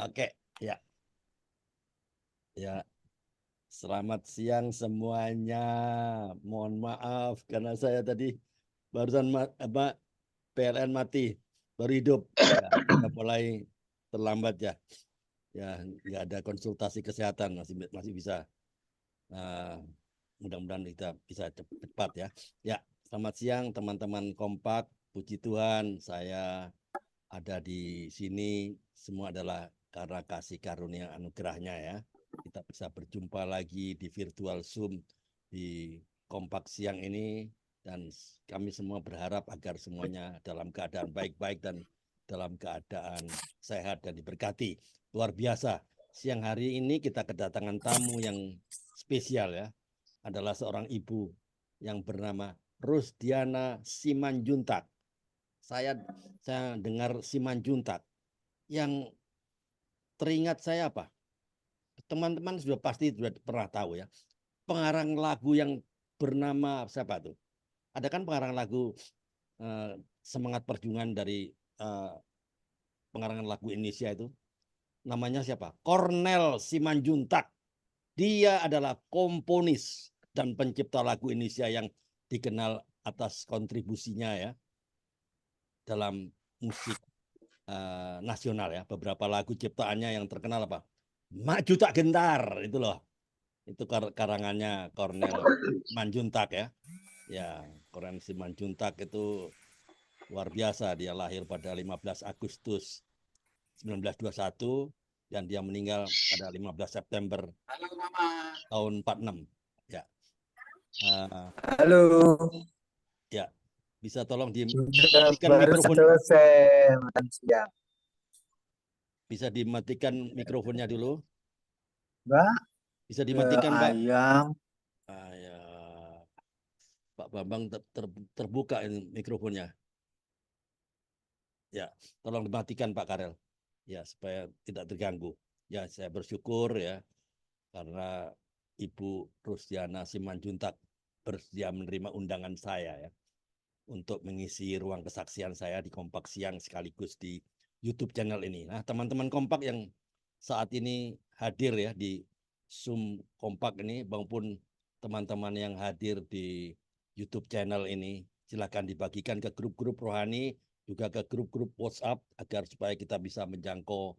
Oke, ya, ya. Selamat siang semuanya. Mohon maaf karena saya tadi barusan PLN mati, baru hidup. Ya, kita mulai terlambat ya. Ya, nggak ada konsultasi kesehatan, masih masih bisa. Nah, mudah-mudahan kita bisa cepat ya. Ya, selamat siang teman-teman Kompak. Puji Tuhan, saya ada di sini semua adalah karena kasih karunia anugerahnya ya. Kita bisa berjumpa lagi di virtual Zoom di Kompak siang ini dan kami semua berharap agar semuanya dalam keadaan baik-baik dan dalam keadaan sehat dan diberkati. Luar biasa. Siang hari ini kita kedatangan tamu yang spesial ya. Adalah seorang ibu yang bernama Rusdiana Simanjuntak. Saya saya dengar Simanjuntak yang teringat saya apa? Teman-teman sudah pasti sudah pernah tahu ya. Pengarang lagu yang bernama siapa tuh? Ada kan pengarang lagu Semangat Perjuangan dari eh, pengarangan lagu Indonesia itu. Namanya siapa? Cornel Simanjuntak. Dia adalah komponis dan pencipta lagu Indonesia yang dikenal atas kontribusinya ya dalam musik nasional ya. Beberapa lagu ciptaannya yang terkenal apa? Maju Tak Gentar itu loh. Itu karangannya Cornel Manjuntak ya. Ya, Cornel Simanjuntak itu luar biasa. Dia lahir pada 15 Agustus 1921 dan dia meninggal pada 15 September tahun 46. Ya. Uh, Halo, ya. Bisa tolong sudah dimatikan baru mikrofon. selesai makan siang. Bisa dimatikan mikrofonnya dulu. Mbak, Bisa dimatikan, Pak. ayam. Ah, ya. Pak Bambang terbuka ini mikrofonnya. Ya, tolong dimatikan Pak Karel. Ya, supaya tidak terganggu. Ya, saya bersyukur ya karena Ibu Rusdiana Simanjuntak bersedia menerima undangan saya ya untuk mengisi ruang kesaksian saya di Kompak Siang sekaligus di YouTube channel ini. Nah, teman-teman Kompak yang saat ini hadir ya di Zoom Kompak ini maupun teman-teman yang hadir di YouTube channel ini, silakan dibagikan ke grup-grup rohani, juga ke grup-grup WhatsApp agar supaya kita bisa menjangkau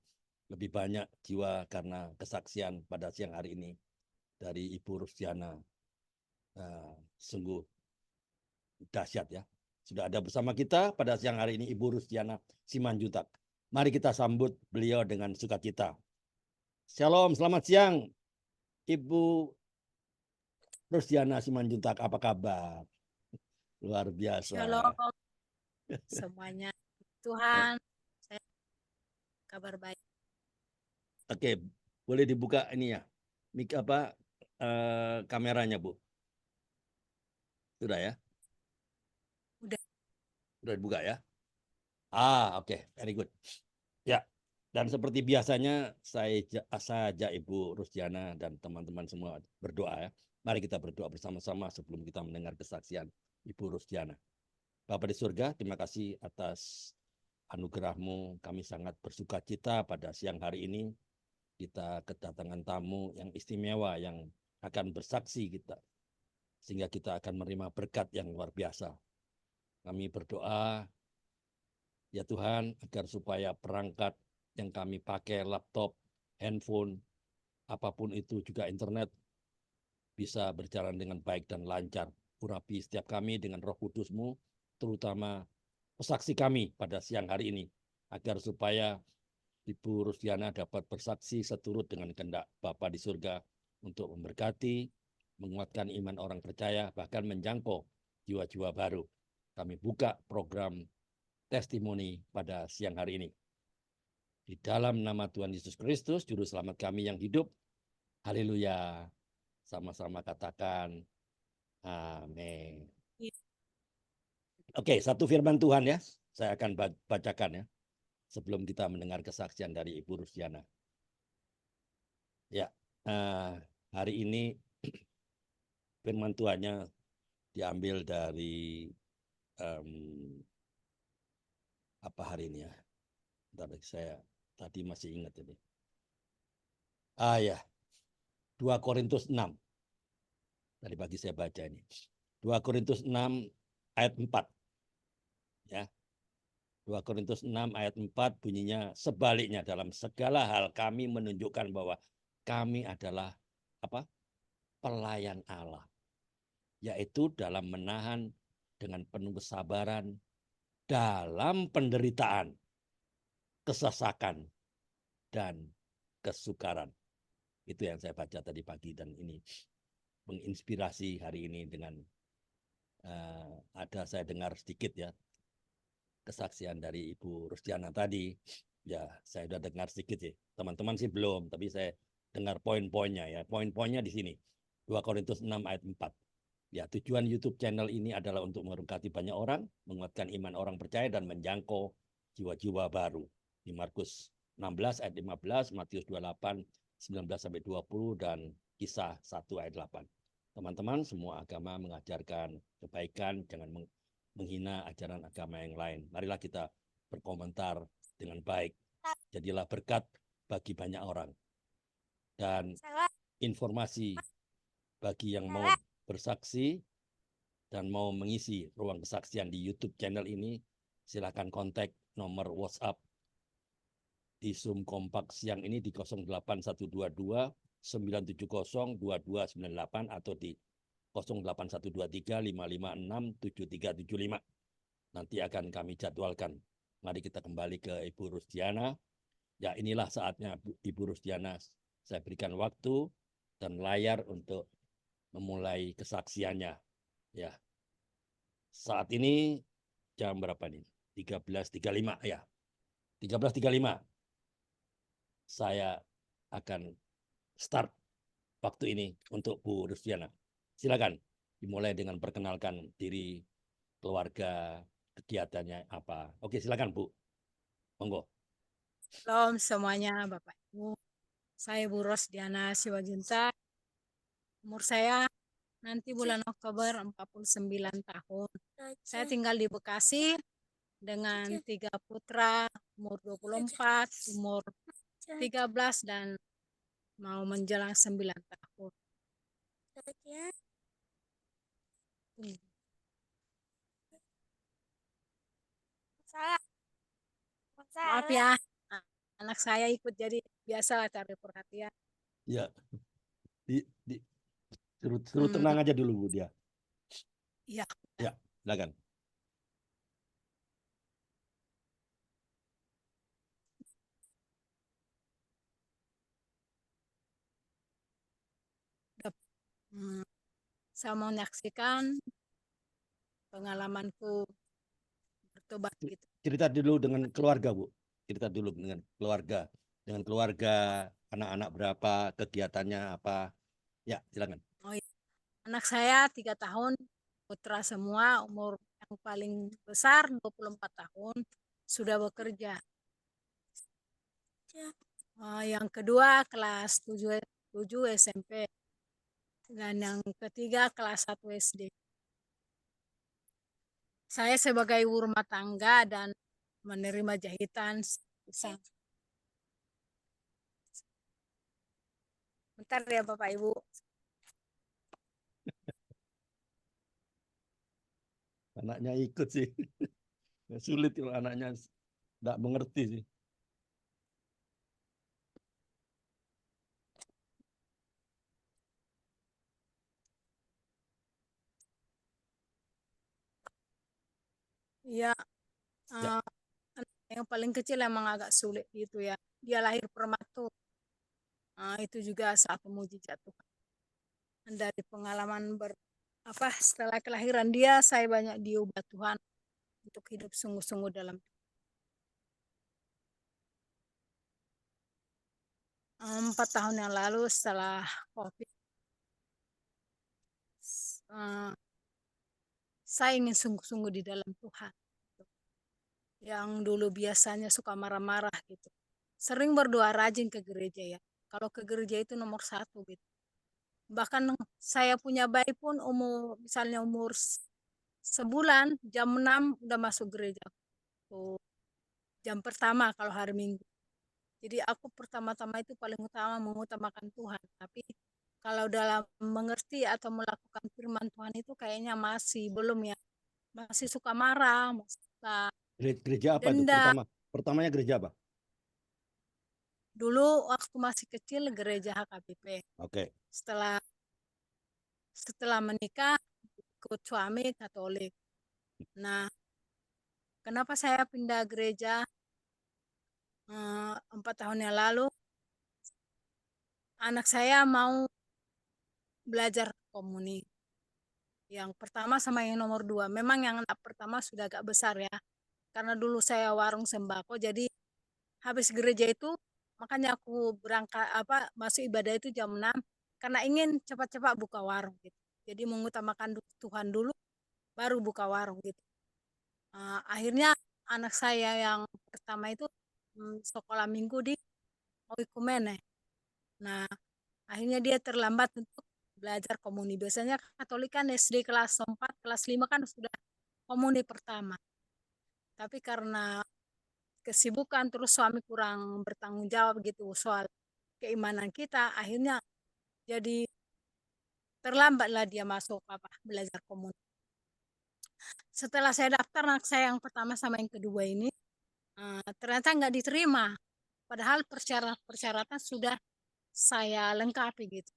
lebih banyak jiwa karena kesaksian pada siang hari ini dari Ibu Rusdiana. Sungguh dahsyat ya. Sudah ada bersama kita pada siang hari ini Ibu Rusdiana Simanjuntak. Mari kita sambut beliau dengan sukacita. Shalom, selamat siang Ibu Rusdiana Simanjuntak. Apa kabar? Luar biasa. Shalom semuanya. Tuhan, saya kabar baik. Oke, boleh dibuka ini ya. Mik apa kameranya, Bu? Sudah ya? Udah. Sudah dibuka ya? Oke, very good. Ya, dan seperti biasanya saya ajak Ibu Rusdiana dan teman-teman semua berdoa ya. Mari kita berdoa bersama-sama sebelum kita mendengar kesaksian Ibu Rusdiana. Bapa di surga, terima kasih atas anugerah-Mu. Kami sangat bersuka cita pada siang hari ini. Kita kedatangan tamu yang istimewa yang akan bersaksi kita. Sehingga kita akan menerima berkat yang luar biasa. Kami berdoa, ya Tuhan, agar supaya perangkat yang kami pakai, laptop, handphone, apapun itu juga internet, bisa berjalan dengan baik dan lancar. Urapi setiap kami dengan Roh Kudus-Mu, terutama pesaksi kami pada siang hari ini, agar supaya Ibu Rusdiana dapat bersaksi seturut dengan kehendak Bapa di surga untuk memberkati, menguatkan iman orang percaya, bahkan menjangkau jiwa-jiwa baru. Kami buka program testimoni pada siang hari ini. Di dalam nama Tuhan Yesus Kristus, Juru Selamat kami yang hidup, haleluya. Sama-sama katakan, amin. Oke, satu firman Tuhan ya, saya akan bacakan ya, sebelum kita mendengar kesaksian dari Ibu Rusdiana. Ya, hari ini firman Tuhannya diambil dari apa hari ini ya? Bentar, saya tadi masih ingat ini. Ya, 2 Korintus 6. Tadi pagi saya baca ini. 2 Korintus 6 ayat 4. Ya. 2 Korintus 6 ayat 4 bunyinya sebaliknya, dalam segala hal kami menunjukkan bahwa kami adalah apa? Pelayan Allah, yaitu dalam menahan dengan penuh kesabaran dalam penderitaan, kesesakan, dan kesukaran. Itu yang saya baca tadi pagi, dan ini menginspirasi hari ini dengan ada saya dengar sedikit ya kesaksian dari Ibu Rusdiana tadi. Ya, saya sudah dengar sedikit sih. Teman-teman sih belum, tapi saya dengar poin-poinnya ya. Poin-poinnya di sini. 2 Korintus 6 ayat 4. Ya, tujuan YouTube channel ini adalah untuk memberkati banyak orang, menguatkan iman orang percaya, dan menjangkau jiwa-jiwa baru. Di Markus 16 ayat 15, Matius 28, 19-20, dan Kisah 1 ayat 8. Teman-teman, semua agama mengajarkan kebaikan, jangan menghina ajaran agama yang lain. Marilah kita berkomentar dengan baik. Jadilah berkat bagi banyak orang. Dan informasi bagi yang mau bersaksi dan mau mengisi ruang kesaksian di YouTube channel ini, silakan kontak nomor WhatsApp di Zoom Kompak siang ini di 08122 970 2298 atau di 08123 556 7375. Nanti akan kami jadwalkan. Mari kita kembali ke Ibu Rusdiana. Ya, inilah saatnya Ibu Rusdiana, saya berikan waktu dan layar untuk memulai kesaksiannya. Ya, saat ini jam berapa nih? 13.35 ya. 13.35. Saya akan start waktu ini untuk Bu Rusdiana. Silakan dimulai dengan perkenalkan diri, keluarga, kegiatannya apa. Oke, silakan Bu. Monggo. Shalom semuanya Bapak Ibu. Saya Bu Rusdiana Siwajunta. Umur saya nanti bulan Oktober 49 tahun. Saya tinggal di Bekasi dengan 3 putra, umur 24, umur 13, dan mau menjelang 9 tahun. Maaf ya, anak saya ikut, jadi biasalah cari perhatian. Ya, suruh tenang aja dulu Bu dia. Iya. Ya, silakan. Saya mau menyaksikan pengalamanku bertobat gitu. Cerita dulu dengan keluarga Bu. Cerita dulu dengan keluarga. Dengan keluarga, anak-anak berapa, kegiatannya apa. Ya, silakan. Oh iya. Anak saya 3 tahun, putra semua, umur yang paling besar 24 tahun, sudah bekerja. Yang kedua kelas 7 SMP, dan yang ketiga kelas 1 SD. Saya sebagai ibu rumah tangga dan menerima jahitan. Bentar ya Bapak Ibu. Anaknya ikut sih. Sulit kalau anaknya tidak mengerti sih. Ya, Ya. yang paling kecil emang agak sulit gitu ya. Dia lahir prematur. Itu juga satu mujizat Tuhan. Dari pengalaman setelah kelahiran dia, saya banyak diubah Tuhan untuk hidup sungguh-sungguh dalam 4 tahun yang lalu setelah COVID. Saya ingin sungguh-sungguh di dalam Tuhan. Yang dulu biasanya suka marah-marah gitu. Sering berdoa, rajin ke gereja ya. Kalau ke gereja itu nomor 1 gitu. Bahkan saya punya bayi pun misalnya umur sebulan, jam 6 udah masuk gereja. Jam pertama kalau hari Minggu. Jadi aku pertama-tama itu paling utama mengutamakan Tuhan. Tapi kalau dalam mengerti atau melakukan firman Tuhan itu kayaknya masih belum ya. Masih suka marah, masih suka Gereja apa itu? denda. Pertamanya gereja apa? Dulu waktu masih kecil gereja HKBP. Oke. Setelah setelah menikah ikut suami Katolik. Nah, kenapa saya pindah gereja 4 tahun yang lalu? Anak saya mau belajar komuni. Yang pertama sama yang nomor 2. Memang yang anak pertama sudah agak besar ya. Karena dulu saya warung sembako, jadi habis gereja itu makanya aku berangkat masuk ibadah itu jam 6 karena ingin cepat-cepat buka warung gitu. Jadi mengutamakan Tuhan dulu baru buka warung gitu. Akhirnya anak saya yang pertama itu sekolah minggu di Oikumene. Nah, akhirnya dia terlambat untuk belajar komuni. Biasanya Katolik kan SD kelas 4, kelas 5 kan sudah komuni pertama. Tapi karena kesibukan terus suami kurang bertanggung jawab gitu soal keimanan kita, akhirnya jadi terlambatlah dia masuk belajar komuni. Setelah saya daftar anak saya yang pertama sama yang kedua ini, ternyata nggak diterima. Padahal persyaratan sudah saya lengkapi gitu.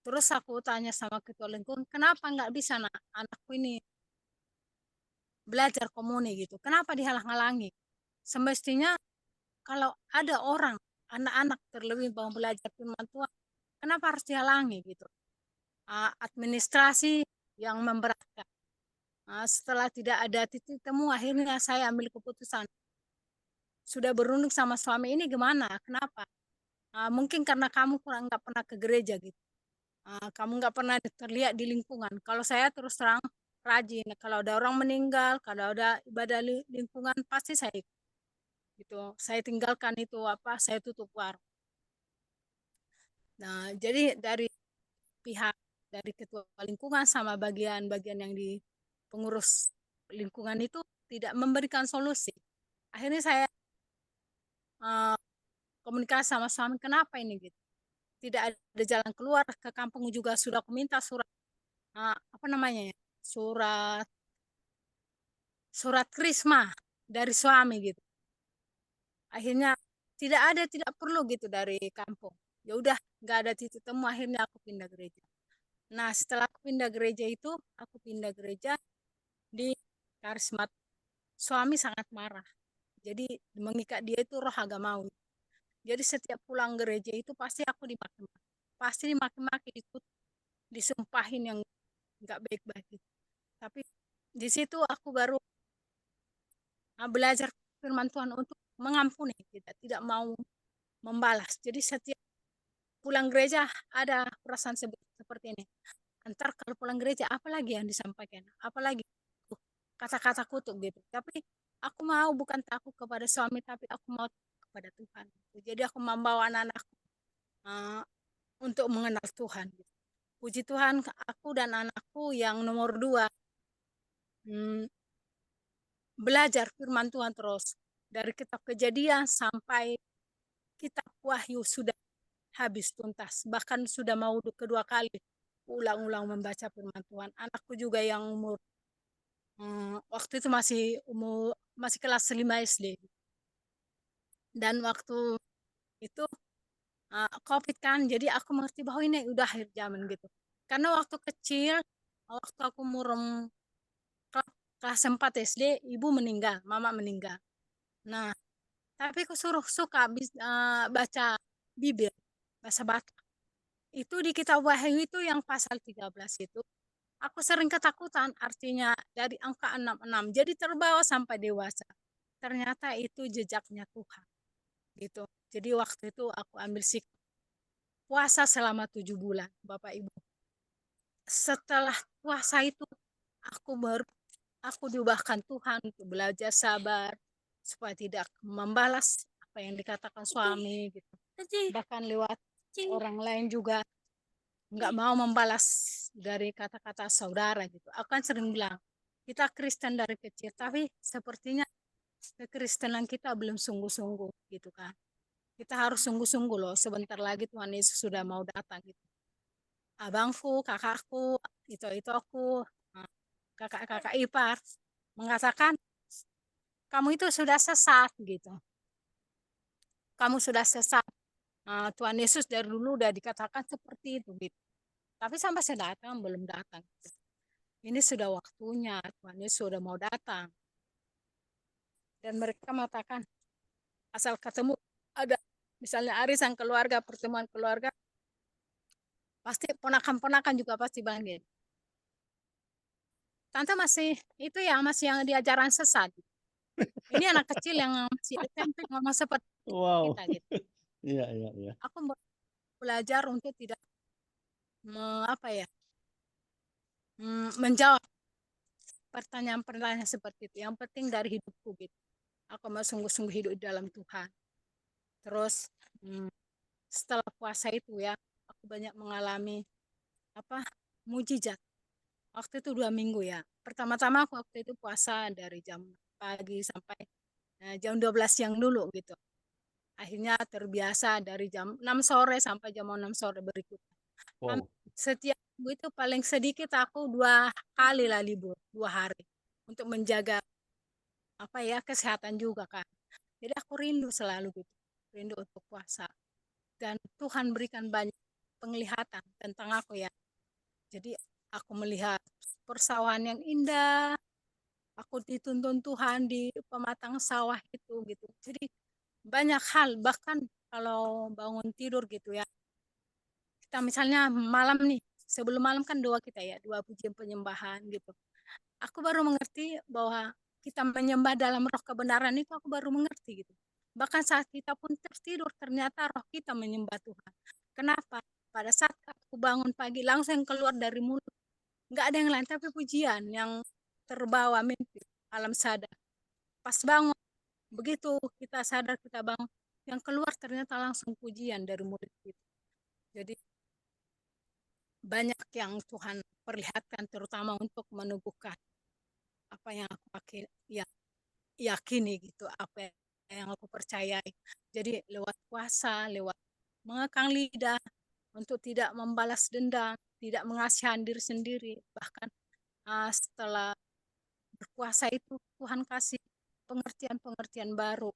Terus aku tanya sama ketua lingkungan, kenapa nggak bisa anakku ini belajar komuni gitu? Kenapa dihalang-halangi? Semestinya kalau ada orang, anak-anak terlebih mau belajar firman Tuhan, kenapa harus dihalangi gitu? Administrasi yang memberatkan. Setelah tidak ada titik temu, akhirnya saya ambil keputusan. Sudah berunding sama suami ini gimana? Kenapa? Mungkin karena kamu kurang nggak pernah ke gereja gitu. Kamu nggak pernah terlihat di lingkungan. Kalau saya terus terang rajin. Kalau ada orang meninggal, kalau ada ibadah lingkungan, pasti saya ikut. Gitu. Saya tinggalkan itu saya tutup warung. Nah, jadi dari pihak dari ketua lingkungan sama bagian-bagian yang di pengurus lingkungan itu tidak memberikan solusi. Akhirnya saya komunikasi sama suami, kenapa ini gitu? Tidak ada jalan keluar, ke kampung juga sudah aku minta surat apa namanya ya? Surat krisma dari suami gitu. Akhirnya tidak perlu gitu dari kampung. Ya udah, nggak ada titik temu, akhirnya aku pindah gereja. Nah, setelah aku pindah gereja itu, aku pindah gereja di Karismat. Suami sangat marah. Jadi mengikat dia itu roh agamawi. Jadi setiap pulang gereja itu pasti aku dimaki-maki. Pasti dimaki-maki, disumpahin yang nggak baik-baik gitu. Tapi di situ aku baru belajar firman Tuhan untuk mengampuni, tidak mau membalas. Jadi setiap pulang gereja ada perasaan seperti ini. Antar kalau pulang gereja apalagi yang disampaikan, apalagi kata-kata kutuk gitu. Tapi aku mau bukan takut kepada suami, tapi aku mau kepada Tuhan. Jadi aku membawa anak-anakku untuk mengenal Tuhan. Puji Tuhan, aku dan anakku yang nomor 2 belajar firman Tuhan terus. Dari kitab Kejadian sampai kitab Wahyu sudah habis tuntas. Bahkan sudah mau kedua kali ulang-ulang membaca firman Tuhan. Anakku juga yang umur waktu itu masih kelas 5 SD. Dan waktu itu COVID kan, jadi aku mengerti bahwa ini udah akhir zaman gitu. Karena waktu kecil, waktu aku umur kelas 4 SD, ibu meninggal, mama meninggal. Nah, tapi aku suka baca Bibel, bahasa Batak. Itu di kitab Wahyu itu yang pasal 13 itu, aku sering ketakutan, artinya dari angka 66, jadi terbawa sampai dewasa. Ternyata itu jejaknya Tuhan. Gitu. Jadi waktu itu aku ambil sikap puasa selama 7 bulan, Bapak Ibu. Setelah puasa itu, aku diubahkan Tuhan untuk belajar sabar, supaya tidak membalas apa yang dikatakan suami gitu. Bahkan lewat orang lain juga nggak mau membalas dari kata-kata saudara gitu. Aku kan sering bilang, kita Kristen dari kecil, tapi sepertinya kekristenan kita belum sungguh-sungguh gitu kan. Kita harus sungguh-sungguh loh, sebentar lagi Tuhan Yesus sudah mau datang gitu. Abangku, kakakku, itu aku, kakak-kakak ipar mengatakan kamu itu sudah sesat gitu. Kamu sudah sesat. Tuhan Yesus dari dulu udah dikatakan seperti itu gitu. Tapi sampai saya datang belum datang. Ini sudah waktunya, Tuhan Yesus sudah mau datang. Dan mereka mengatakan asal ketemu ada misalnya arisan keluarga, pertemuan keluarga, pasti ponakan-ponakan juga pasti bangkit. Tante masih itu ya masih yang diajaran sesat. Ini anak kecil yang masih SMP ngomong seperti Wow. kita gitu. Iya, iya, iya. Aku belajar untuk tidak apa ya menjawab pertanyaan-pertanyaan seperti itu. Yang penting dari hidupku gitu. Aku mau sungguh-sungguh hidup di dalam Tuhan. Terus setelah puasa itu ya, aku banyak mengalami mujizat. Waktu itu 2 minggu ya. Pertama-tama aku waktu itu puasa dari jam pagi sampai jam 12 siang dulu gitu. Akhirnya terbiasa dari jam 6 sore sampai jam 6 sore berikutnya. Wow. Setiap minggu itu paling sedikit aku 2 kali lah libur, 2 hari. Untuk menjaga kesehatan juga kan. Jadi aku rindu selalu gitu. Rindu untuk puasa. Dan Tuhan berikan banyak penglihatan tentang aku ya. Jadi aku melihat persawahan yang indah. Aku dituntun Tuhan di pematang sawah itu gitu. Jadi banyak hal, bahkan kalau bangun tidur gitu ya. Kita misalnya malam nih, sebelum malam kan doa kita ya, doa pujian penyembahan gitu. Aku baru mengerti bahwa kita menyembah dalam roh kebenaran itu aku baru mengerti gitu. Bahkan saat kita pun tertidur ternyata roh kita menyembah Tuhan. Kenapa? Pada saat aku bangun pagi langsung keluar dari mulut. Nggak ada yang lain tapi pujian yang terbawa mimpi alam sadar. Pas bangun, begitu kita sadar kita bangun, yang keluar ternyata langsung pujian dari mulut kita. Jadi banyak yang Tuhan perlihatkan terutama untuk menubuhkan apa yang aku pakai ya yakini gitu, apa yang aku percayai. Jadi lewat puasa, lewat mengekang lidah untuk tidak membalas dendam, tidak mengasihan diri sendiri. Bahkan setelah berpuasa itu Tuhan kasih pengertian-pengertian baru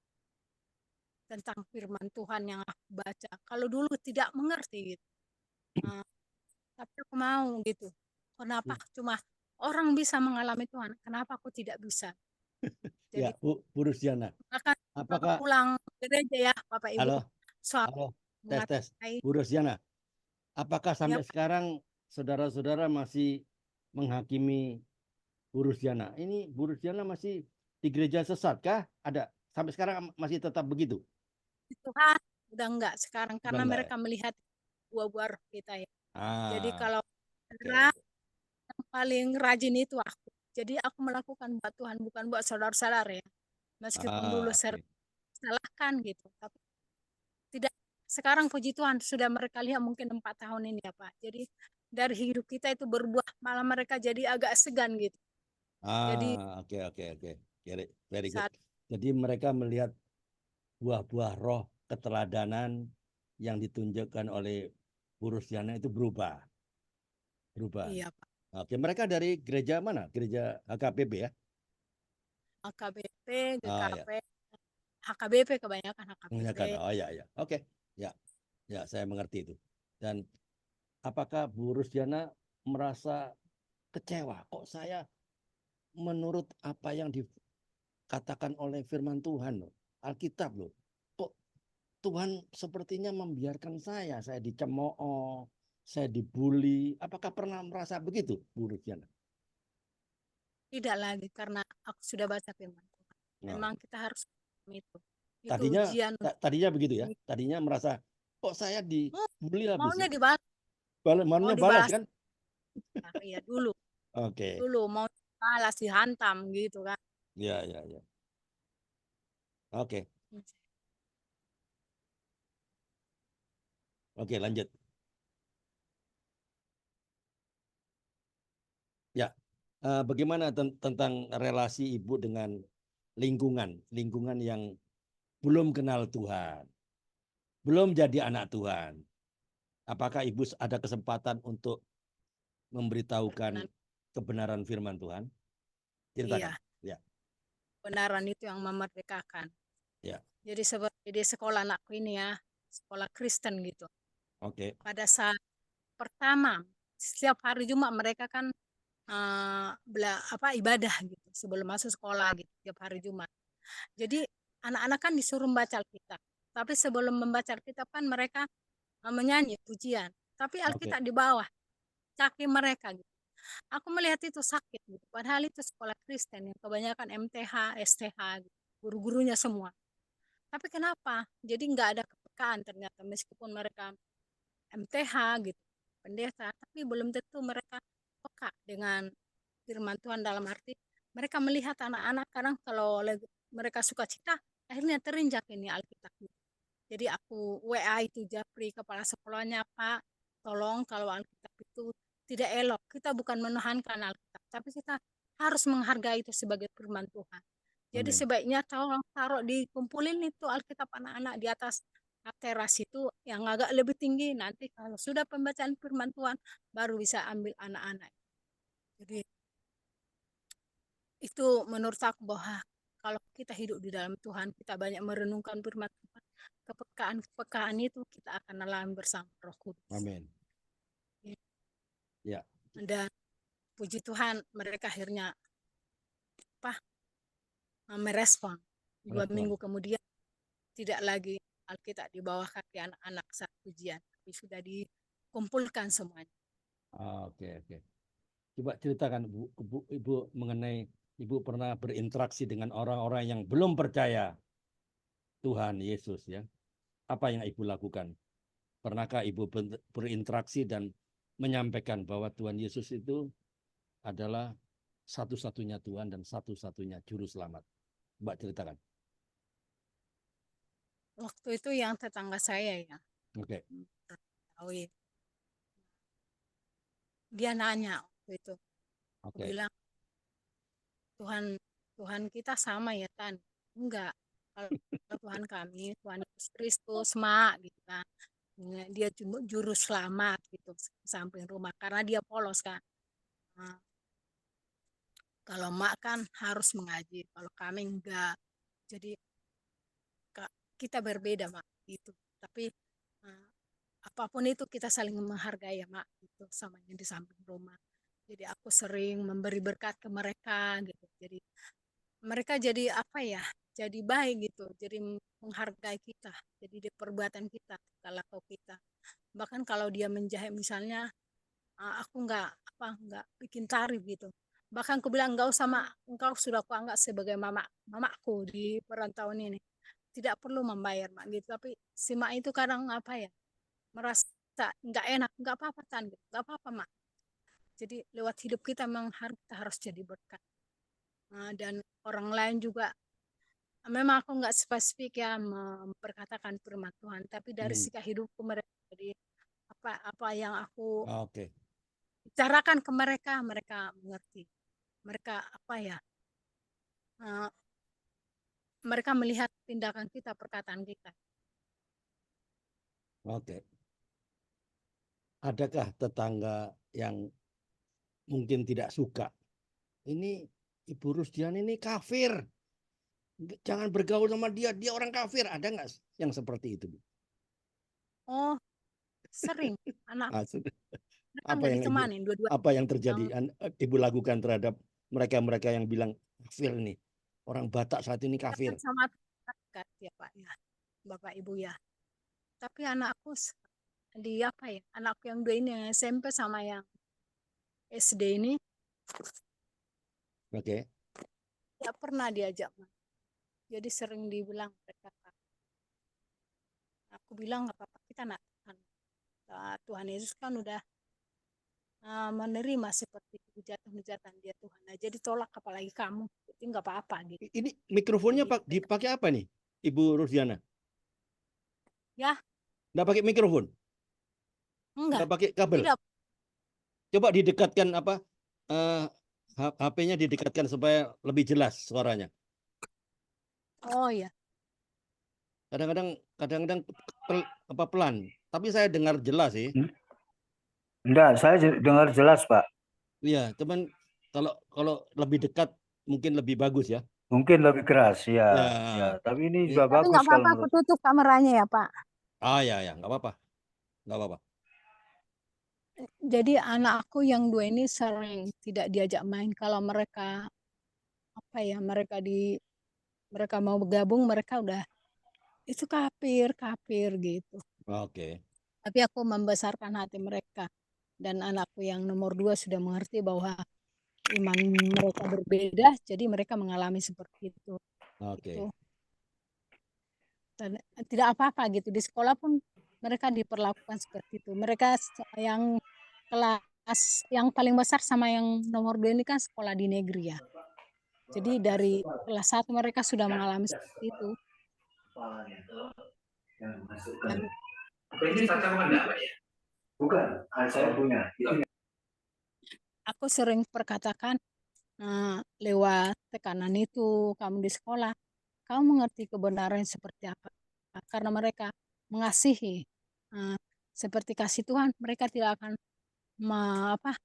tentang firman Tuhan yang aku baca. Kalau dulu tidak mengerti gitu. Tapi aku mau gitu. Kenapa cuma orang bisa mengalami Tuhan, kenapa aku tidak bisa? Ya, Jadi Bu Rusdiana. akan Apakah pulang gereja ya Bapak Ibu. halo, Soal halo, tes. mengatai Bu Rusdiana, apakah ya sampai sekarang saudara-saudara masih menghakimi Bu Rusdiana? Ini Bu Rusdiana masih di gereja sesat kah? Ada sampai sekarang masih tetap begitu? Tuhan udah enggak sekarang Udah karena enggak ya? mereka melihat buah-buah roh kita ya. Jadi Ah, kalau oke, saudara oke. yang paling rajin itu aku. Jadi aku melakukan buat Tuhan bukan buat saudara-saudara ya. Meskipun dulu Oke. salahkan gitu, tapi tidak sekarang puji Tuhan sudah mereka lihat mungkin 4 tahun ini ya Pak. Jadi dari hidup kita itu berbuah malah mereka jadi agak segan gitu. Jadi Oke, oke, oke. Very good. saat Jadi mereka melihat buah-buah roh keteladanan yang ditunjukkan oleh Bu Rusdiana itu berubah. Berubah. iya Pak Oke, mereka dari gereja mana? Gereja HKBP ya? HKBP, Oh ya, GKP, HKBP kebanyakan HKBP. mengingatkan. Oh ya, ya. Oke, ya, ya, saya mengerti itu. Dan apakah Bu Rusdiana merasa kecewa? Kok saya menurut apa yang dikatakan oleh Firman Tuhan loh, Alkitab loh, kok Tuhan sepertinya membiarkan saya dicemooh, saya dibully. Apakah pernah merasa begitu, Bu Rusdiana? Tidak lagi karena aku sudah baca firman Tuhan. Nah, Memang kita harus itu. Itu tadinya ujian tadinya begitu ya. Tadinya merasa kok saya Hmm, dibully habis maunya ya. dibalas, mau Maunya balas dibalas kan? ya dulu, Oke. dulu mau dibalas dihantam gitu kan. Ya, ya, ya. Oke. Oke, lanjut. Ya. Bagaimana tentang relasi Ibu dengan lingkungan yang belum kenal Tuhan, belum jadi anak Tuhan. Apakah Ibu ada kesempatan untuk memberitahukan kebenaran firman Tuhan? Ceritakan. Iya, kebenaran itu yang memerdekakan. Ya. Jadi seperti di sekolah anakku ini ya, sekolah Kristen gitu. Oke. Pada saat pertama, setiap hari Jumat mereka kan ibadah gitu sebelum masuk sekolah gitu setiap hari Jumat. Jadi anak-anak kan disuruh membaca Alkitab. Tapi sebelum membaca Alkitab kan mereka menyanyi pujian. Tapi Alkitab di bawah kaki mereka gitu. Aku melihat itu sakit gitu. Padahal itu sekolah Kristen yang kebanyakan MTH, STH gitu. Guru-gurunya semua. Tapi kenapa? Jadi nggak ada kepekaan ternyata meskipun mereka MTH gitu, pendeta, tapi belum tentu mereka peka dengan firman Tuhan dalam arti mereka melihat anak-anak kadang kalau mereka suka cita akhirnya terinjak ini Alkitab. Jadi aku WA itu Japri kepala sekolahnya, Pak, tolong kalau Alkitab itu tidak elok. Kita bukan menuhankan Alkitab, tapi kita harus menghargai itu sebagai firman Tuhan. Jadi sebaiknya tolong taruh dikumpulin itu Alkitab anak-anak di atas teras itu yang agak lebih tinggi. Nanti kalau sudah pembacaan firman Tuhan baru bisa ambil anak-anak. Jadi itu menurut aku bahwa kalau kita hidup di dalam Tuhan, kita banyak merenungkan firman Tuhan, kepekaan itu kita akan alami bersama Roh Kudus. Amin. Ya. Dan puji Tuhan mereka akhirnya merespon. 2 minggu kemudian tidak lagi Alkitab di bawah kaki anak-anak saat pujian, tapi sudah dikumpulkan semuanya. Oke. Coba ceritakan Ibu mengenai Ibu pernah berinteraksi dengan orang-orang yang belum percaya Tuhan Yesus ya. Apa yang Ibu lakukan? Pernahkah Ibu berinteraksi dan menyampaikan bahwa Tuhan Yesus itu adalah satu-satunya Tuhan dan satu-satunya juru selamat? Mbak ceritakan. Waktu itu yang tetangga saya ya. Oke. Dia nanya waktu itu. Aku Oke. bilang, Tuhan kita sama ya kan? Enggak. Kalau Tuhan kami, Tuhan Yesus Kristus, Mak gitu kan. Dia juru selamat gitu samping rumah karena dia polos kan. Nah, kalau Mak kan harus mengaji, kalau kami enggak. Jadi kita berbeda Mak gitu. Tapi apapun itu kita saling menghargai ya Mak gitu sama yang di samping rumah. Jadi aku sering memberi berkat ke mereka gitu. Jadi mereka jadi apa ya? Jadi baik gitu. Jadi menghargai kita. Jadi di perbuatan kita, kalau kita. Bahkan kalau dia menjahit misalnya aku enggak bikin tarif gitu. Bahkan aku bilang enggak usah Mak, engkau sudah aku anggap sebagai mamaku di perantauan ini. Tidak perlu membayar Mak gitu. Tapi si Mak itu kadang apa ya? Merasa enggak enak, enggak apa-apa Tan, enggak apa-apa Mak. Jadi lewat hidup kita memang kita harus jadi berkat. Dan orang lain juga memang aku enggak spesifik ya memperkatakan firman Tuhan, tapi dari sikap hidupku mereka jadi apa yang aku bicarakan ke mereka, mereka mengerti. Mereka mereka melihat tindakan kita, perkataan kita. Oke. Adakah tetangga yang mungkin tidak suka? Ini Ibu Rusdian ini kafir. Jangan bergaul sama dia orang kafir. Ada nggak yang seperti itu? Oh, sering anak apa yang terjadi Ibu lakukan terhadap mereka yang bilang kafir ini? Orang Batak saat ini kafir. Sama dekat ya Pak ya, Bapak Ibu ya. Tapi anakku anakku yang 2 ini yang SMP sama yang SD ini. Oke. Tidak pernah diajak. Jadi sering dibilang mereka. Aku bilang nggak apa-apa, kita nak Tuhan Yesus kan udah menerima seperti hujatan dia Tuhan. Nah, jadi tolak apalagi kamu. Jadi nggak apa-apa gitu. Ini mikrofonnya dipakai apa nih, Ibu Rusdiana? Ya. Nggak pakai mikrofon? Nggak pakai kabel? Tidak. Coba didekatkan HP-nya didekatkan supaya lebih jelas suaranya. Oh ya, Kadang-kadang pelan, tapi saya dengar jelas sih. Enggak, saya dengar jelas, Pak. Iya, cuman kalau lebih dekat mungkin lebih bagus ya. Mungkin lebih keras, ya. Ya, Ya, tapi ini ini, juga tapi bagus nggak kalau apa-apa, aku menurut. tutup kameranya ya Pak. ya, nggak apa-apa, nggak apa-apa. Jadi anakku yang dua ini sering tidak diajak main. Kalau mereka apa ya, mereka mau bergabung, mereka udah itu kafir, kafir gitu. Oke, Tapi aku membesarkan hati mereka. Dan anakku yang nomor dua sudah mengerti bahwa iman mereka berbeda, jadi mereka mengalami seperti itu. oke. Itu tidak apa-apa gitu. Di sekolah pun mereka diperlakukan seperti itu. Mereka yang kelas yang paling besar sama yang nomor dua ini kan sekolah di negeri ya. Jadi dari kelas satu mereka sudah mengalami seperti itu. Dan Ini jadi kacang mana, Pak ya? Bukan, saya punya. aku sering perkatakan lewat tekanan itu kamu di sekolah, kamu mengerti kebenaran seperti apa. Karena mereka mengasihi, eh, seperti kasih Tuhan, mereka tidak akan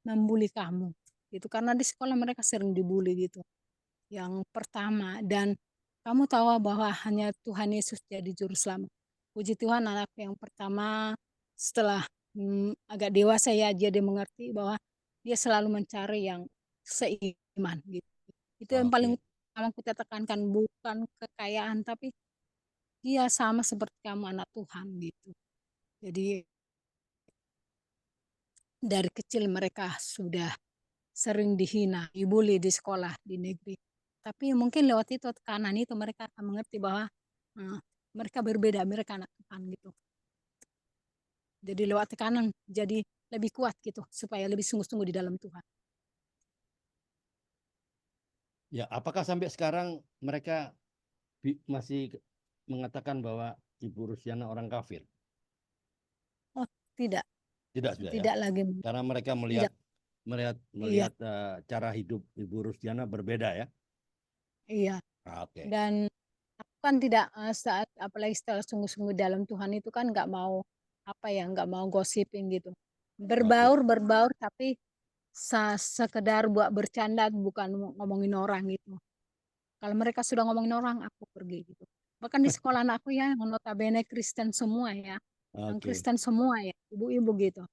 membuli kamu. Gitu. Karena di sekolah mereka sering dibully gitu. Yang pertama, dan kamu tahu bahwa hanya Tuhan Yesus jadi juru selamat. Puji Tuhan, anak yang pertama setelah agak dewasa ya, dia mengerti bahwa dia selalu mencari yang seiman gitu. Itu yang paling Oke. utama kita tekankan, bukan kekayaan, tapi dia sama seperti kamu anak Tuhan gitu. Jadi dari kecil mereka sudah sering dihina, dibully di sekolah di negeri. Tapi mungkin lewat itu tekanan itu mereka akan mengerti bahwa eh, mereka berbeda, mereka anak Tuhan gitu. Jadi lewat tekanan jadi lebih kuat gitu supaya lebih sungguh-sungguh di dalam Tuhan. Ya, apakah sampai sekarang mereka masih mengatakan bahwa Ibu Rusiana orang kafir? Oh, tidak, Tidak sudah ya. tidak lagi. Karena mereka Tidak. Iya, melihat cara hidup Ibu Rusiana berbeda ya. iya. Oke. Dan aku kan tidak saat apalagi setelah sungguh-sungguh dalam Tuhan itu kan nggak mau apa ya, nggak mau gosipin gitu. Oke. Berbaur tapi sekedar buat bercanda bukan ngomongin orang gitu. Kalau mereka sudah ngomongin orang, aku pergi gitu. Bahkan di sekolah anakku ya, yang notabene Kristen semua ya, yang Oke. Kristen semua ya, ibu-ibu gitu.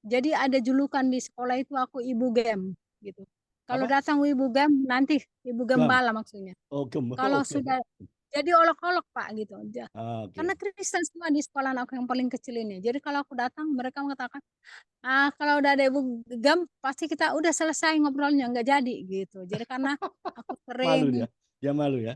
Jadi ada julukan di sekolah itu aku ibu gem gitu. Kalau Apa? datang ibu gem, nanti ibu Gam. gembala maksudnya. Oh, Kalau Oke. sudah jadi olok-olok Pak gitu. Karena Oke. Kristen semua di sekolah aku yang paling kecil ini. Jadi kalau aku datang, mereka mengatakan, kalau udah ada ibu gem, pasti kita udah selesai ngobrolnya, nggak jadi gitu. Jadi karena aku Malu sering dia. Dia malu ya.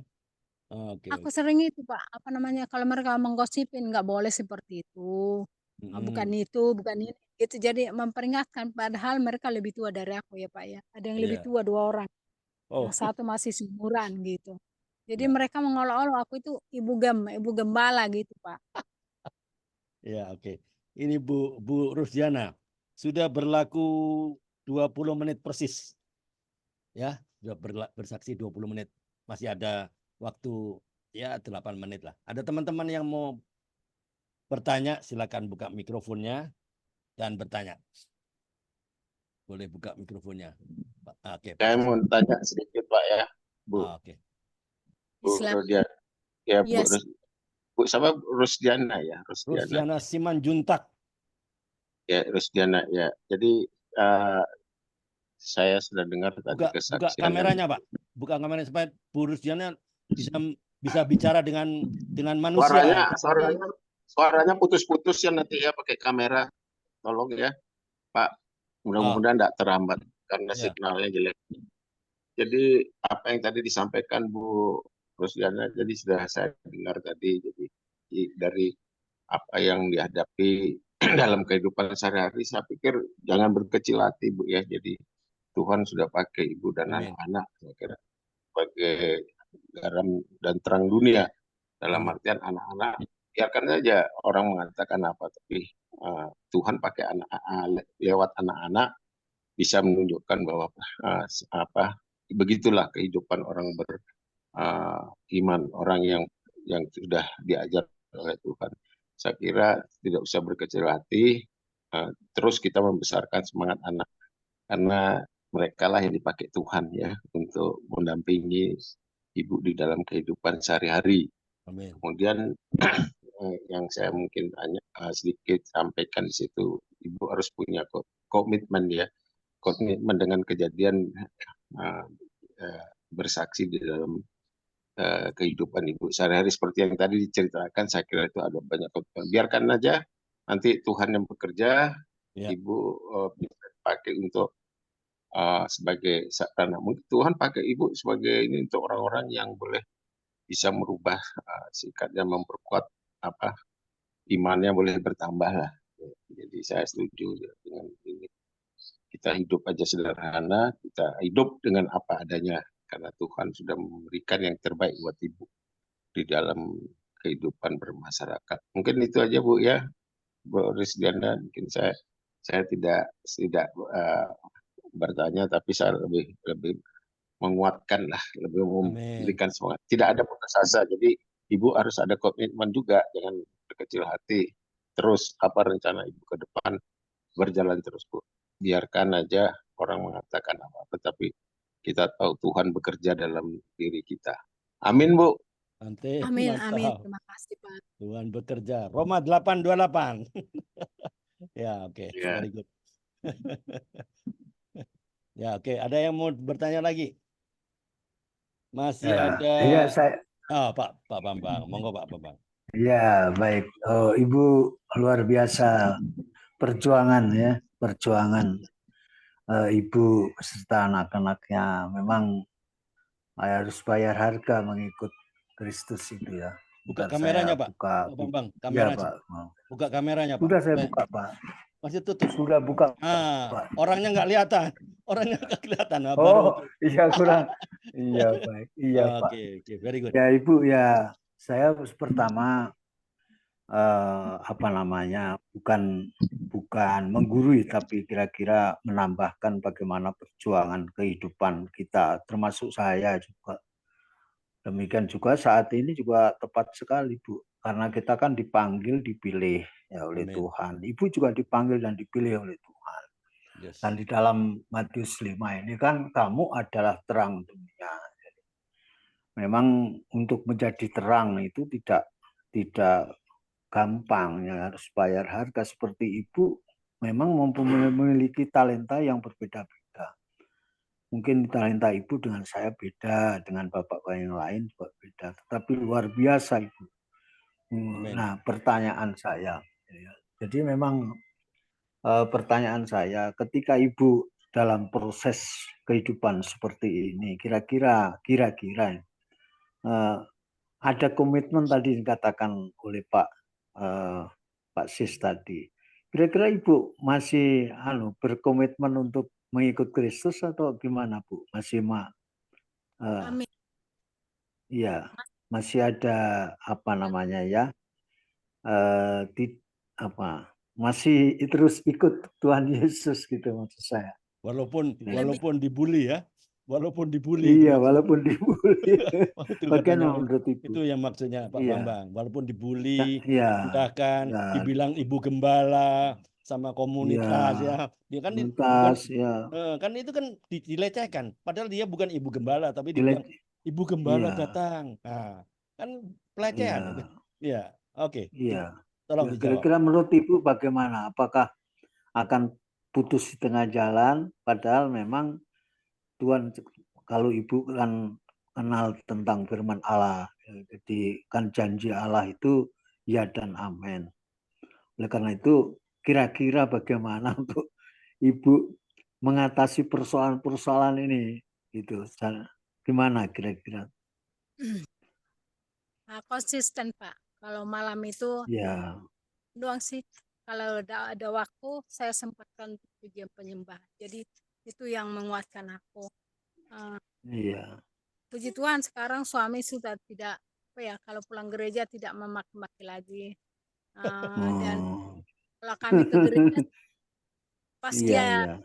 Oke. Aku sering itu Pak, apa namanya, kalau mereka menggosipin nggak boleh seperti itu. Bukan Mm-mm. itu, bukan ini. Gitu, jadi memperingatkan padahal mereka lebih tua dari aku ya Pak ya. Ada yang lebih Iya. tua dua orang, yang Oh, satu masih seumuran gitu. Jadi ya. mereka mengolok-olok aku itu ibu gembala gitu Pak. Ya, oke. Ini Bu Rusdiana sudah berlaku 20 menit persis. Ya, sudah bersaksi 20 menit. Masih ada waktu ya 8 menit lah. Ada teman-teman yang mau bertanya, silakan buka mikrofonnya dan bertanya. Boleh buka mikrofonnya. Oke, Pak Saya mau Islam. tanya sedikit Pak ya, Bu, Oke. Bu Islam, Rodiana, ya yes, Bu sama Rusdiana ya, Rusdiana, Rusdiana Simanjuntak. ya Rusdiana ya. Jadi eh, saya sudah dengar tadi Buka kesaksian dan kameranya, Pak. Buka kameranya supaya Bu Rusdiana bisa bisa bicara dengan manusia. suaranya, Seperti suaranya putus-putus ya nanti ya pakai kamera, tolong ya Pak. ah Mudah-mudahan tidak terhambat karena ya. signalnya jelek. Jadi apa yang tadi disampaikan Bu Rusdiana, jadi sudah saya dengar tadi. Jadi dari apa yang dihadapi dalam kehidupan sehari-hari, saya pikir jangan berkecil hati Bu ya. Jadi Tuhan sudah pakai ibu dan Amin. anak-anak saya kira sebagai garam dan terang dunia. Dalam Amin. artian anak-anak, biarkan saja orang mengatakan apa, tapi Tuhan pakai anak lewat anak-anak bisa menunjukkan bahwa apa begitulah kehidupan orang iman orang yang sudah diajar oleh Tuhan. Saya kira tidak usah berkecil hati, terus kita membesarkan semangat anak karena mereka lah yang dipakai Tuhan ya untuk mendampingi ibu di dalam kehidupan sehari-hari. Amin. Kemudian yang saya mungkin sedikit sampaikan di situ, ibu harus punya komitmen ya, komitmen dengan kejadian bersaksi di dalam kehidupan ibu sehari-hari seperti yang tadi diceritakan. Saya kira itu ada banyak komitmen. Biarkan aja nanti Tuhan yang bekerja, Ya. ibu bisa pakai untuk sebagai sarana. Mungkin Tuhan pakai ibu sebagai ini untuk orang-orang yang boleh bisa merubah sikap dan memperkuat imannya boleh bertambah lah. Jadi saya setuju dengan ini. Kita hidup aja sederhana, kita hidup dengan apa adanya karena Tuhan sudah memberikan yang terbaik buat ibu di dalam kehidupan bermasyarakat. Mungkin itu aja Bu ya, Bu Risdiana. Mungkin saya tidak bertanya, tapi saya lebih menguatkan lah, lebih memberikan semangat. Tidak ada putus asa, jadi ibu harus ada komitmen juga, jangan berkecil hati. Terus apa rencana ibu ke depan, berjalan terus Bu. Biarkan aja orang mengatakan apa-apa, tapi kita tahu Tuhan bekerja dalam diri kita. Amin Bu. Amin, Mantap. amin. Terima kasih Pak. Tuhan bekerja. Roma 8:28. Ya, oke. Ya. Very good. Ya, oke. Ada yang mau bertanya lagi? Masih ada. Iya, saya. Pak Bambang. Monggo Pak Bambang. Ya, baik. Oh, Ibu luar biasa perjuangan ya, perjuangan Ibu beserta anak-anaknya. Memang harus bayar harga mengikut Kristus itu ya. Buka Bentar kameranya saya Pak. buka. Pak Bambang, Ya kameranya. Pak. Buka kameranya Pak. Sudah saya buka Pak. Masih tutup. Sudah buka Pak. Orangnya nggak kelihatan. Orangnya nggak kelihatan. Nah, Oh, iya kurang. Iya baik. Iya Pak. Oke, very good. Ya Ibu ya, saya pertama bukan menggurui, tapi kira-kira menambahkan bagaimana perjuangan kehidupan kita, termasuk saya juga. Demikian juga saat ini juga tepat sekali Bu, karena kita kan dipanggil, dipilih ya oleh Tuhan. Ibu juga dipanggil dan dipilih oleh Tuhan. Yes. Dan di dalam Matius 5 ini kan kamu adalah terang dunia. Memang untuk menjadi terang itu tidak gampang, ya harus bayar harga. Seperti Ibu memang memiliki talenta yang berbeda-beda. Mungkin talenta Ibu dengan saya beda, dengan bapak-bapak yang lain juga beda, tetapi luar biasa Ibu. Nah, pertanyaan saya, jadi memang pertanyaan saya, ketika Ibu dalam proses kehidupan seperti ini, kira-kira ada komitmen tadi dikatakan oleh Pak Sis tadi. Kira-kira Ibu masih berkomitmen untuk mengikut Kristus atau gimana Bu? Masih Amin. Iya, masih ada masih terus ikut Tuhan Yesus gitu maksud saya. Walaupun dibully ya. Walaupun dibully. Iya, walaupun dibully. Bagaimana menurut Ibu? Itu yang maksudnya Pak Bambang. Walaupun dibully, ya, dibilang ibu gembala sama komunitas ya. Dia kan kan itu kan dilecehkan. Padahal dia bukan ibu gembala, tapi dibilang ibu gembala datang. Nah, kan pelecehan. Iya, oke. Iya. Tolong dijawab. Kira-kira menurut Ibu bagaimana? Apakah akan putus di tengah jalan? Padahal memang Tuhan, kalau Ibu kan kenal tentang firman Allah, jadi kan janji Allah itu ya dan amin. Oleh karena itu, kira-kira bagaimana untuk Ibu mengatasi persoalan-persoalan ini? Gitu. Gimana kira-kira? Konsisten Pak. Kalau malam itu doang sih. Kalau ada waktu, saya sempatkan pujian penyembahan. Jadi itu yang menguatkan aku. Puji Tuhan sekarang suami sudah tidak kalau pulang gereja tidak memaki-maki lagi. Dan kalau kami ke gereja pas dia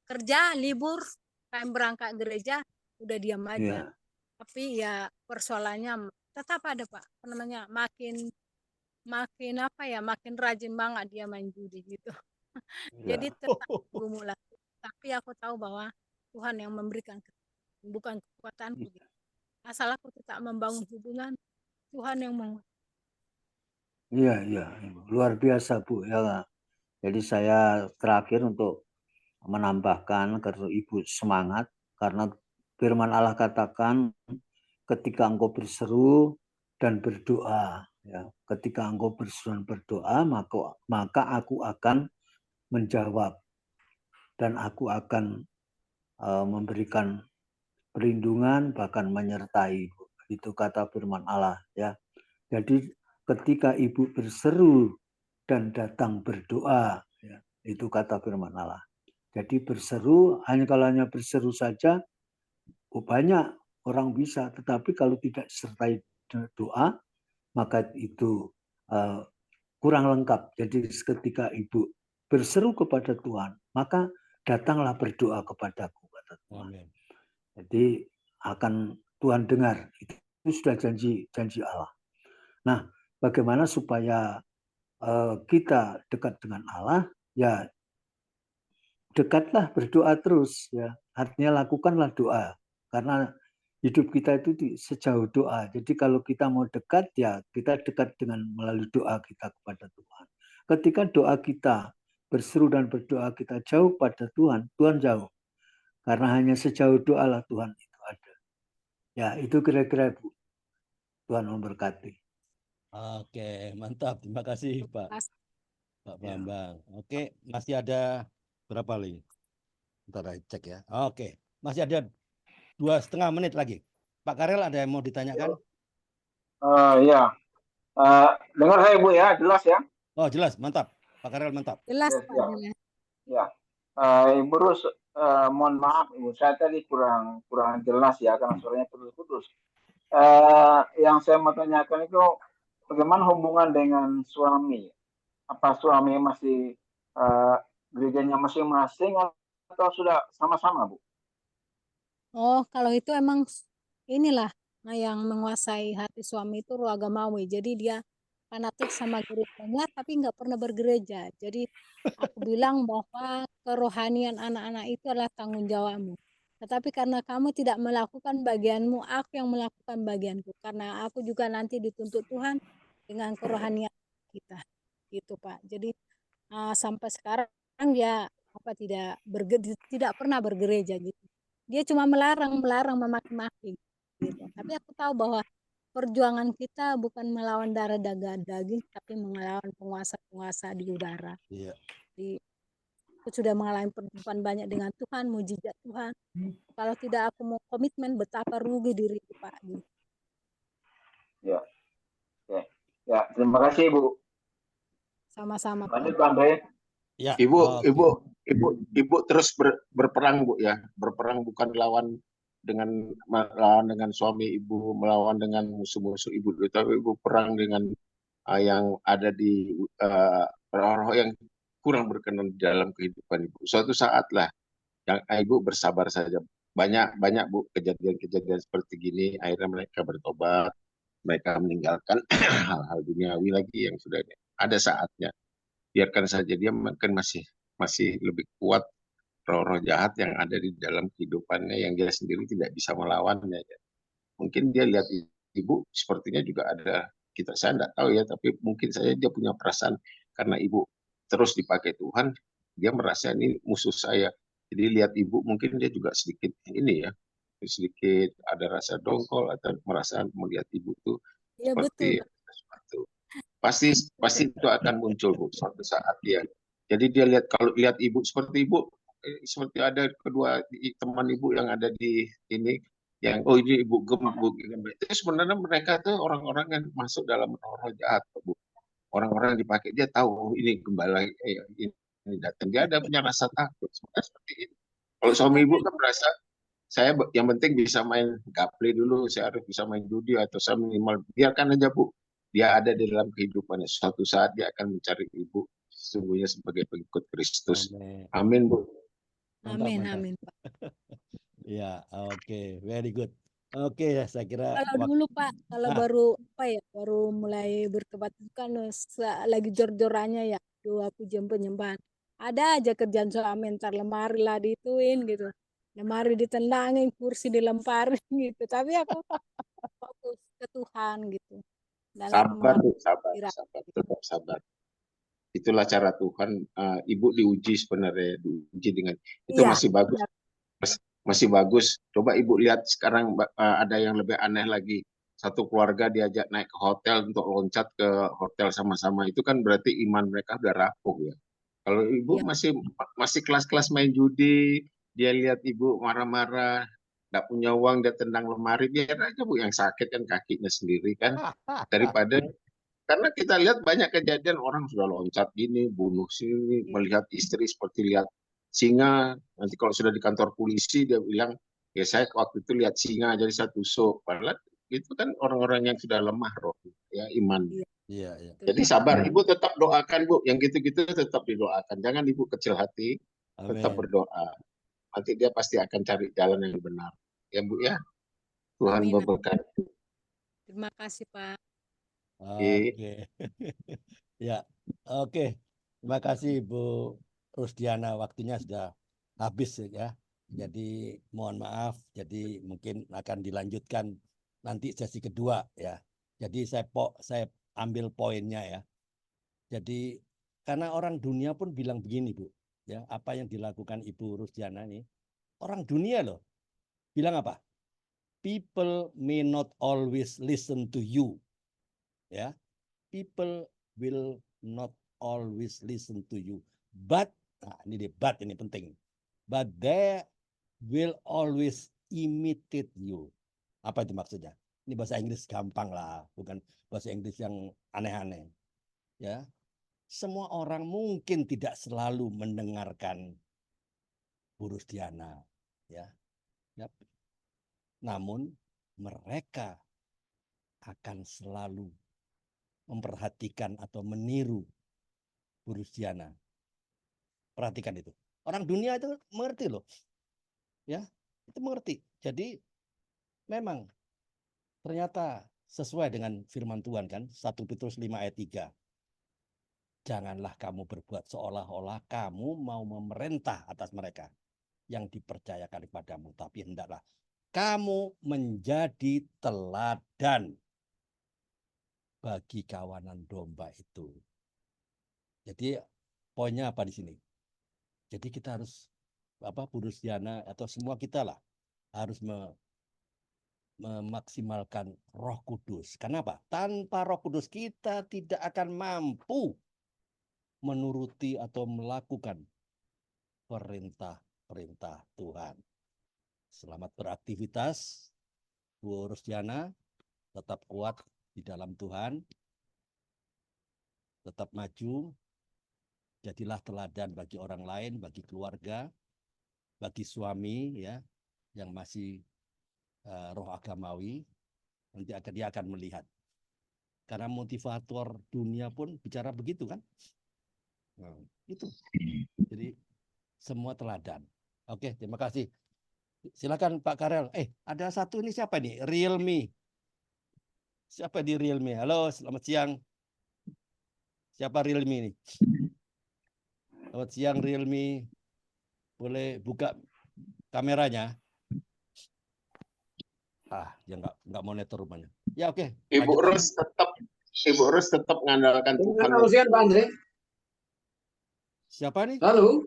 kerja libur, kami berangkat gereja udah diam aja. Tapi ya persoalannya tetap ada Pak. Apa namanya, makin makin apa ya, makin rajin banget dia main judi gitu. Ya, Jadi tetap gumulan. Tapi aku tahu bahwa Tuhan yang memberikan, bukan kekuatanku. Gitu. Asal aku tetap membangun hubungan, Tuhan yang iya, iya, luar biasa Bu ya. Jadi saya terakhir untuk menambahkan agar Ibu semangat, karena firman Allah katakan ketika engkau berseru dan berdoa, ya, ketika engkau berseru dan berdoa, maka aku akan menjawab dan aku akan memberikan perlindungan bahkan menyertai. Itu kata firman Allah ya. Jadi ketika Ibu berseru dan datang berdoa, ya, itu kata firman Allah. Jadi berseru, kalau hanya berseru saja, banyak orang bisa, tetapi kalau tidak disertai doa, maka itu kurang lengkap. Jadi ketika Ibu berseru kepada Tuhan, maka datanglah berdoa kepadaku, kata Tuhan. Amin. Jadi akan Tuhan dengar. Itu sudah janji Allah. Nah, bagaimana supaya kita dekat dengan Allah? Ya, dekatlah, berdoa terus. Ya, artinya lakukanlah doa. Karena hidup kita itu sejauh doa. Jadi kalau kita mau dekat, ya kita dekat dengan melalui doa kita kepada Tuhan. Ketika doa kita berseru dan berdoa kita jauh pada Tuhan, Tuhan jauh. Karena hanya sejauh doa lah Tuhan itu ada. Ya, itu kira-kira Bu. Tuhan memberkati. Oke, mantap. Terima kasih Pak Ya. Bambang. Oke, masih ada berapa lagi? Ntar saya cek ya. Oke, masih ada 2,5 menit lagi. Pak Karel ada yang mau ditanyakan? Ya, dengar saya Bu ya, jelas ya? Oh jelas, mantap. Pak Karel mantap. jelas Yes, Pak. ya. Jelas. Ya, Ibu Rus, mohon maaf Ibu, saya tadi kurang jelas ya karena suaranya putus-putus. Yang saya mau tanyakan itu bagaimana hubungan dengan suami? Apa suami masih gerejanya masing-masing atau sudah sama-sama Bu? Oh, kalau itu emang inilah yang menguasai hati suami itu roh agamawi. Jadi dia fanatik sama gerejanya tapi nggak pernah bergereja. Jadi aku bilang bahwa kerohanian anak-anak itu adalah tanggung jawabmu. Tetapi karena kamu tidak melakukan bagianmu, aku yang melakukan bagianku. Karena aku juga nanti dituntut Tuhan dengan kerohanian kita. Gitu Pak. Jadi sampai sekarang dia tidak pernah bergereja gitu. Dia cuma melarang memaki-maki gitu. Tapi aku tahu bahwa perjuangan kita bukan melawan darah daging, tapi melawan penguasa-penguasa di udara. Iya. Jadi aku sudah mengalami perjumpaan banyak dengan Tuhan, mujizat Tuhan. Kalau tidak aku mau komitmen, betapa rugi diriku Pak. Gitu. Ya, ya, ya. Terima kasih Bu. Sama-sama Lanjut Pak. Pak Andre. Ya, Ibu, oke. ibu terus berperang Bu ya, berperang bukan melawan dengan suami ibu, melawan dengan musuh-musuh ibu, tapi ibu perang dengan yang ada di roh-roh yang kurang berkenan di dalam kehidupan ibu. Suatu saat lah yang ibu bersabar saja. Banyak Bu kejadian-kejadian seperti gini, akhirnya mereka bertobat, mereka meninggalkan hal-hal duniawi lagi yang sudah ada saatnya. Biarkan saja, dia mungkin masih lebih kuat roh-roh jahat yang ada di dalam kehidupannya yang dia sendiri tidak bisa melawannya. Mungkin dia lihat ibu sepertinya juga ada, saya tidak tahu ya, tapi mungkin saja dia punya perasaan karena ibu terus dipakai Tuhan, dia merasa ini musuh saya. Jadi lihat ibu mungkin dia juga sedikit ini ya, sedikit ada rasa dongkol atau merasa melihat ibu itu Ya betul. seperti sesuatu. Pasti itu akan muncul Bu suatu saat dia. Jadi dia kalau lihat ibu seperti seperti ada kedua teman ibu yang ada di ini yang ini ibu gemuk itu sebenarnya mereka tuh orang-orang yang masuk dalam roh jahat Bu. Orang-orang yang dipakai dia tahu ini gembala ini datang, dia ada punya rasa takut seperti itu. Kalau suami ibu kan merasa saya yang penting bisa main gaple dulu, saya harus bisa main judi atau saya minimal biarkan aja Bu. Dia ada di dalam kehidupannya. Suatu saat dia akan mencari ibu sesungguhnya sebagai pengikut Kristus. Amin. Amin Bu. Mantap, Amin, mantap. amin Pak. Ya, oke, very good. Oke ya, saya kira Kalau dulu Pak, kalau Ah. baru apa ya, baru mulai bertobat itu kan lagi jor-jorannya ya, doa pujian penyembahan. Ada aja kerjaan suami, ntar lemari lah dituin gitu. Lemari ditendangin, kursi dilemparin gitu. Tapi aku fokus ke Tuhan gitu. Dalam Sabar, Bu, sabar, istirahat. tetap sabar. Itulah cara Tuhan. Ibu diuji sebenarnya, diuji dengan itu Iya, masih bagus, benar. masih bagus. Coba Ibu lihat sekarang ada yang lebih aneh lagi. Satu keluarga diajak naik ke hotel untuk loncat ke hotel sama-sama. Itu kan berarti iman mereka udah rapuh ya. Kalau Ibu Iya, masih kelas-kelas main judi, dia lihat Ibu marah-marah, nggak punya uang, dia tendang lemari, biar aja Bu, yang sakit kan kakinya sendiri kan. Daripada karena kita lihat banyak kejadian orang sudah loncat gini, bunuh sini, iya, melihat istri seperti lihat singa. Nanti kalau sudah di kantor polisi dia bilang, ya saya waktu itu lihat singa jadi saya tusuk. Padahal itu kan orang-orang yang sudah lemah roh, ya iman. iya. Iya, iya. Jadi Betul. sabar, Ibu tetap doakan Bu, yang gitu-gitu tetap didoakan. Jangan Ibu kecil hati, tetap Amin. berdoa. Nanti dia pasti akan cari jalan yang benar. Ya Bu ya, Tuhan Amin. memberkati. Terima kasih Pak. Oke. Ya, oke. Terima kasih Bu Rusdiana. Waktunya sudah habis ya. Jadi mohon maaf. Jadi mungkin akan dilanjutkan nanti sesi kedua ya. Jadi saya ambil poinnya ya. Jadi karena orang dunia pun bilang begini Bu, ya apa yang dilakukan Ibu Rusdiana ini, orang dunia loh bilang apa? People may not always listen to you, ya. People will not always listen to you, but ini debat ini penting. But they will always imitate you. Apa itu maksudnya? Ini bahasa Inggris gampang lah, bukan bahasa Inggris yang aneh-aneh. Ya, semua orang mungkin tidak selalu mendengarkan Bu Rusdiana, ya. Namun mereka akan selalu memperhatikan atau meniru Bu Rusdiana. Perhatikan itu. Orang dunia itu mengerti loh. Ya, itu mengerti. Jadi memang ternyata sesuai dengan firman Tuhan kan, 1 Petrus 5 ayat 3. Janganlah kamu berbuat seolah-olah kamu mau memerintah atas mereka yang dipercayakan kepadamu, tapi hendaklah kamu menjadi teladan bagi kawanan domba itu. Jadi poinnya apa di sini? Jadi kita harus Bu Rusdiana atau semua kita lah harus memaksimalkan Roh Kudus. Kenapa? Tanpa Roh Kudus kita tidak akan mampu menuruti atau melakukan perintah-perintah Tuhan. Selamat beraktivitas, Bu Rusdiana. Tetap kuat di dalam Tuhan. Tetap maju. Jadilah teladan bagi orang lain, bagi keluarga, bagi suami ya yang masih roh agamawi. Nanti dia akan melihat. Karena motivator dunia pun bicara begitu kan. Nah, itu. Jadi semua teladan. Oke, terima kasih. Silakan Pak Karel. Ada satu ini siapa nih? Realme. Siapa di Realme? Halo, selamat siang. Siapa Realme ini? Selamat siang Realme. Boleh buka kameranya? Ya nggak monitor rumahnya. Ya oke. Ibu Rus tetap mengandalkan Tuhan. Dengan Alfian Pak Andre. Siapa nih? Halo.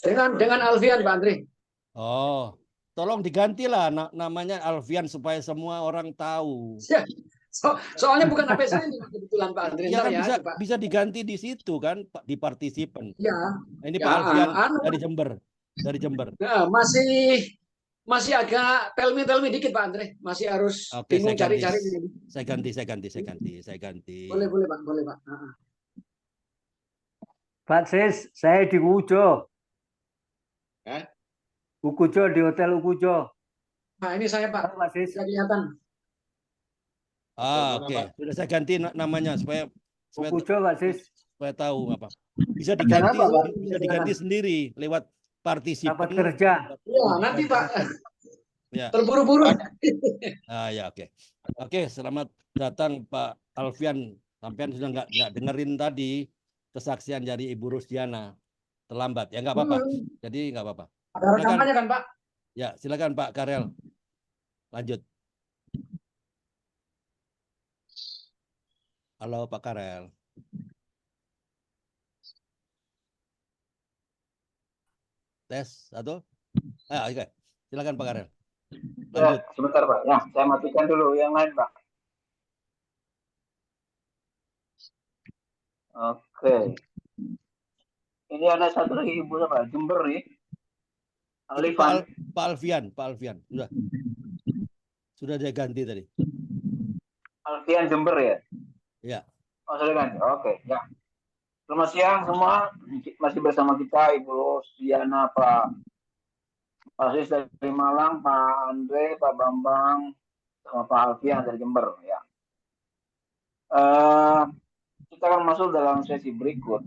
Dengan Alfian Pak Andre. Oh, tolong digantilah namanya Alfian supaya semua orang tahu. Soalnya bukan HP saya ini kebetulan Pak Andre. Ya kan ya, bisa diganti di situ kan, di partisipan. Ya. Nah, ini Pak Alfian dari Jember. Nah, masih agak telmi dikit Pak Andre. Masih harus bingung cari-cari. Saya ganti. Boleh Pak, boleh Pak. Pak Sis, saya di Ukujo. Hah? Ukujo, di Hotel Ukujo. Nah, ini saya Pak. Pak Sis. Sudah kelihatan. Oke. Sudah saya ganti namanya supaya Ukujo, Pak Sis. Supaya tahu apa. Bisa diganti sendiri lewat partisipan. Dapat kerja. Ya, nanti Pak. Ya. Terburu-buru. Ya, oke. Oke, selamat datang Pak Alfian. Sampean sudah nggak dengerin tadi kesaksian dari Ibu Rusdiana. Terlambat, ya nggak apa-apa. Jadi nggak apa-apa. Ada rekamannya kan, Pak? Ya, silakan Pak Karel. Lanjut. Halo Pak Karel. Tes satu. Oke. Silakan Pak Karel. Lanjut. Ya, sebentar Pak. Ya, saya matikan dulu yang lain Pak. Oke. Ini ada satu lagi ibu apa? Jember nih. Itu Pak Alfian. Sudah dia ganti tadi. Alfian Jember ya? Ya. Oh, sudah ganti. Oke, ya. Selamat siang semua. Masih bersama kita Ibu Rusdiana, Pak Asis dari Malang, Pak Andre, Pak Bambang, sama Pak Alfian dari Jember ya. Kita akan masuk dalam sesi berikut.